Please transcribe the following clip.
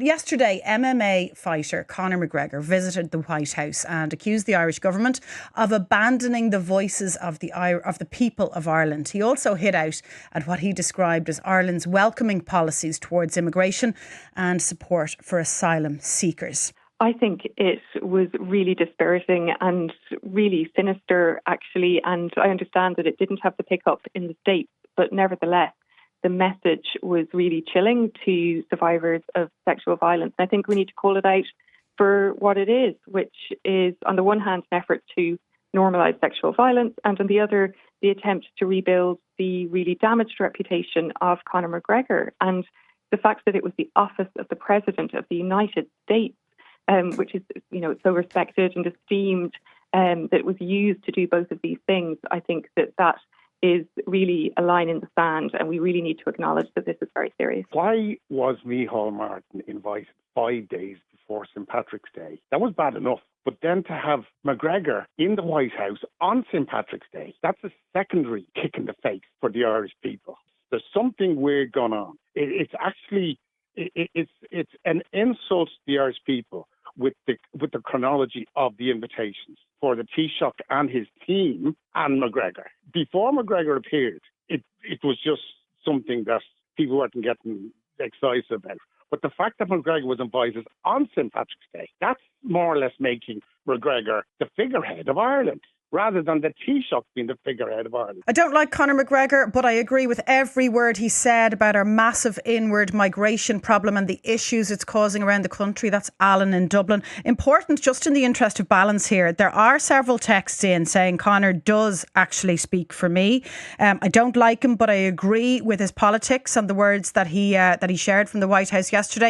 Yesterday, MMA fighter Conor McGregor visited the White House and accused the Irish government of abandoning the voices of the people of Ireland. He also hit out at what he described as Ireland's welcoming policies towards immigration and support for asylum seekers. I think it was really dispiriting and really sinister, actually. And I understand that it didn't have the pickup in the States, but nevertheless, the message was really chilling to survivors of sexual violence. And I think we need to call it out for what it is, which is, on the one hand, an effort to normalise sexual violence, and on the other, the attempt to rebuild the really damaged reputation of Conor McGregor. And the fact that it was the office of the President of the United States, which is, so respected and esteemed, that was used to do both of these things. I think that is really a line in the sand, and we really need to acknowledge that this is very serious. Why was Micheál Martin invited 5 days before St. Patrick's Day? That was bad enough. But then to have McGregor in the White House on St. Patrick's Day, that's a secondary kick in the face for the Irish people. There's something weird going on. It's an insult to the Irish people with the chronology of the invitations for the Taoiseach and his team and McGregor. Before McGregor appeared, it was just something that people weren't getting excited about. But the fact that McGregor was invited on St. Patrick's Day, that's more or less making McGregor the figurehead of Ireland, rather than the Taoiseach being the figurehead of Ireland. I don't like Conor McGregor, but I agree with every word he said about our massive inward migration problem and the issues it's causing around the country. That's Alan in Dublin. Important, just in the interest of balance here, there are several texts in saying Conor does actually speak for me. I don't like him, but I agree with his politics and the words that he shared from the White House yesterday.